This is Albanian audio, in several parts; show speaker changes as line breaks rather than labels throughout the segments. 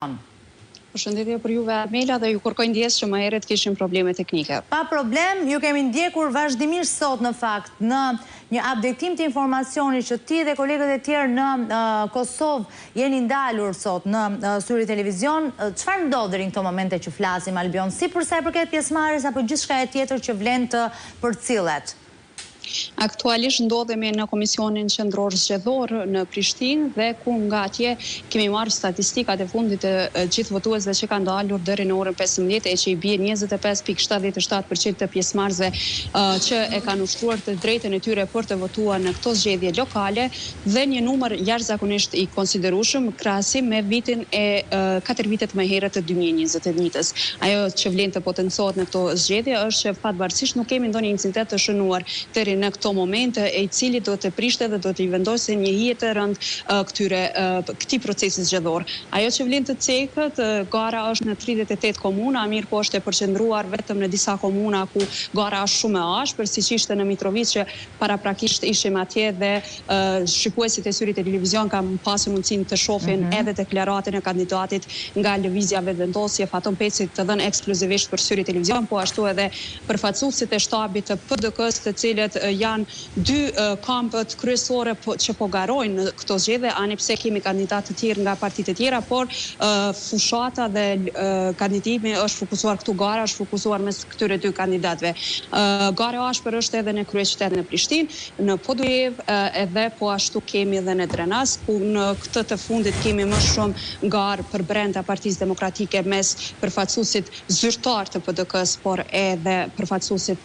Përshëndetje për juve Armela dhe ju kërkoj ndjes që më herët kishim probleme teknike.
Pa problem, ju kemi ndjekur vazhdimisht sot në fakt në një updatim të informacionit që ti dhe kolegët e tjerë në Kosovë jeni ndalur sot në Syri Televizion. Çfarë ndodh deri në këto momente që flasim, Albion, si për sa i përket pjesëmarrjes apo gjithçka e tjetër që vlen të përcillet?
Aktualisht ndodhemi në Komisionin Qendror Zgjedhor në Prishtinë dhe ku nga atje kemi marrë statistikat e fundit të gjithë votuesve që kanë dalur deri në orën 15 e që i bie 25.77% të pjesëmarrësve që e kanë ushtruar të drejtën e tyre për të votuar në këto zgjedhje lokale dhe një numër jashtëzakonisht i konsiderueshëm krahasim me vitin e 4 vitet më herët të 2021-s. Ajo që vlen të potencohet në këto zgjedhje është që fatbarësisht nuk kemi ndonjë incident të shënuar deri në këto momente e i cili do të prishte dhe do të i vendosë një hije të rënd këtij procesi zgjedhor. Ajo që vlen të cekët, gara është në 38 komuna, mirë po është e përqendruar vetëm në disa komuna ku gara është shumë e ashpër, siç ishte në Mitrovic që paraprakisht ishim atje dhe shikuesit e Syri Televizion kanë pasur mundësinë të shohin edhe deklaratën e kandidatit nga lëvizja vetëvendosje Faton Peci të dhënë ekskluzivisht për Syri Televizion, po ashtu edhe përfaqësuesit e shtabit të PDK-s të cilët janë dy kampët kryesore që po garojnë në këto zgjedhje, ani pse kemi kandidatë të tjerë nga partitë të tjera, por fushata dhe kandidimi është fokusuar këtu, gara është fokusuar mes këtyre dy kandidatëve. Gara e ashpër është edhe në kryeqytetin e Prishtinë, në Podujev edhe po ashtu kemi edhe në Drenas, ku në këtë të fundit kemi më shumë garë për brenda Partisë Demokratike mes përfaqësuesit zyrtar të PDK-s, por edhe përfaqësuesit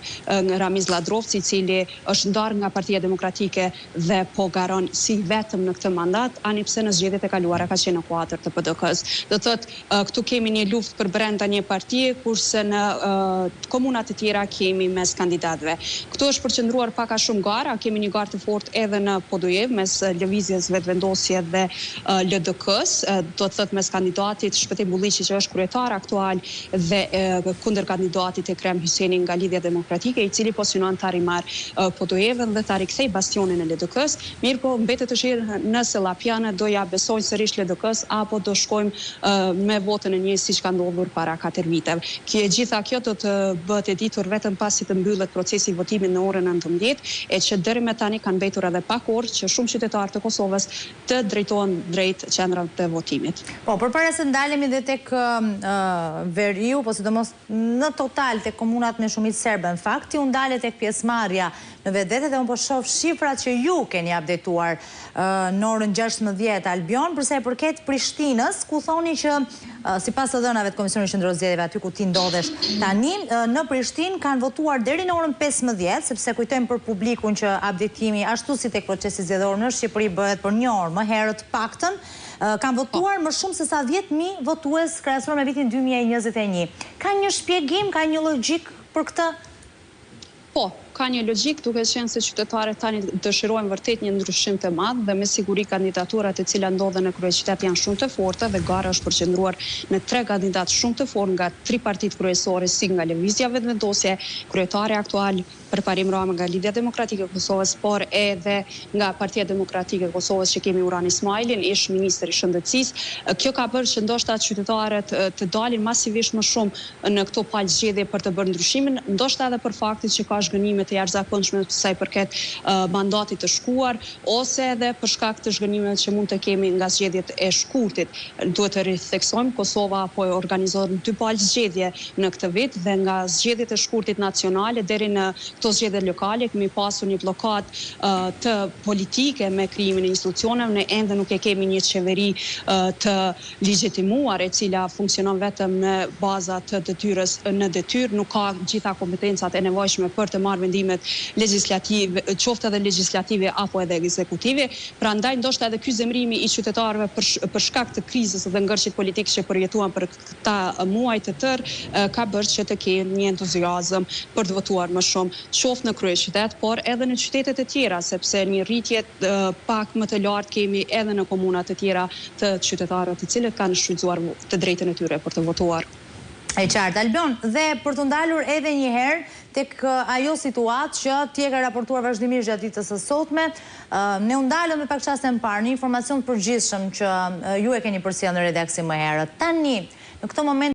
Ramiz Ladrovci, i cili është ndarë nga Partia Demokratike dhe po garon si vetëm në këtë mandat, ani pse në zgjedhjet e kaluara ka qenë në kuadër të PDK-s. Do thotë këtu kemi një luftë për brenda një partie, kurse në komunat e tjera kemi mes kandidatëve. Këtu është përqendruar pak a shumë gara, kemi një garë të fortë edhe në Podujev mes lëvizjes vetëvendosje dhe LDK-s, do të thotë mes kandidatit Shpëtim Bulliqi që është kryetar aktual dhe kundër kandidatit Ekrem Hyseni nga Lidhja Demokratike, i cili po synon ta marrë Podujevën dhe ta rikthej bastionin e LDK-s. Mirë po mbetet të shirë nëse Llapjana do ja besojnë sërish LDK-s apo do shkojmë me votën e një siç ka ndodhur para 4 viteve. Gjitha kjo do të bëhet e ditur vetëm pasi të mbyllet procesi i votimit në orën 19 e që deri me tani kanë mbetur edhe pak orë që shumë qytetarë të Kosovës të drejtohen drejt qendrave të votimit.
Po, përpara se ndalemi dhe tek veriu, po sidomos në total tek komunat me shumicë serbe, në fakt, ju ndalet tek pjesëmarrja në vetvete dhe unë po shoh shifrat që ju keni updetuar në orën 16 Albion, përsa e përket Prishtinës, ku thoni që sipas të dhënave të Komisionit Qendror Zgjedhjeve aty ku ti ndodhesh tani, në Prishtinë kanë votuar deri në orën 15, sepse kujtojmë për publikun që updatimi ashtu si tek procesi zgjedhor në Shqipëri bëhet për një orë më herët paktën, kanë votuar më shumë se sa 10.000 votues krahasuar me vitin 2021. Ka një shpjegim, ka një logjik për këtë?
Po, ka një logjik duke qenë se qytetarët tani dëshirojnë vërtet një ndryshim të madh dhe me siguri kandidaturat e cilat ndodhen në kryeqytet janë shumë të forta dhe gara është përqendruar në 3 kandidatë shumë të fortë nga 3 partitë kryesore, si nga Lëvizja Vetëvendosje, kryetari aktual Përparim Rama nga Lidhja Demokratike e Kosovës, por edhe nga Partia Demokratike e Kosovës që kemi Uran Ismailin, ish ministri i shëndetësisë. Kjo ka bërë që ndoshta qytetarët të dalin masivisht më shumë në këto palë zgjedhje për të bërë ndryshimin, ndoshta edhe për faktin që ka zhgënjime të jashtëzakonshme sa i përket mandatit të shkuar, ose edhe për shkak të zhgënjimeve që mund të kemi nga zgjedhjet e shkurtit. Duhet të ritheksojmë, Kosova po organizon 2 palë zgjedhje në këtë vit dhe nga zgjedhjet e shkurtit nacionale deri në këto zgjedhje lokale kemi pasur një blokadë të politike me krijimin e institucioneve, ne ende nuk e kemi një qeveri të legjitimuar e cila funksionon vetëm në baza të detyrës në detyrë, nuk ka gjitha kompetencat e nevojshme për të marrë vendimet legjislative, qoftë edhe legjislative apo edhe ekzekutive. Prandaj ndoshta edhe ky zemrimi i qytetarëve për shkak të krizës dhe ngërshit politik që përjetuan për këta muaj të tërë ka bërë që të kenë një entuziazëm për të votuar më shumë, qoftë në kryeqytet, por edhe në qytetet e tjera, sepse një rritje pak më të lartë kemi edhe në komunat e tjera të qytetarëve të cilët kanë shfrytzuar të drejtën e tyre për të votuar.
E qartë, Albion, dhe për të ndalur edhe një herë tek ajo situatë që ti e ka raportuar vazhdimisht gjatë ditës së sotme, ne u ndalëm me pak çaste më parë, një informacion të përgjithshëm që ju e keni përcjellë në redaksi më herët. Tani, në këtë moment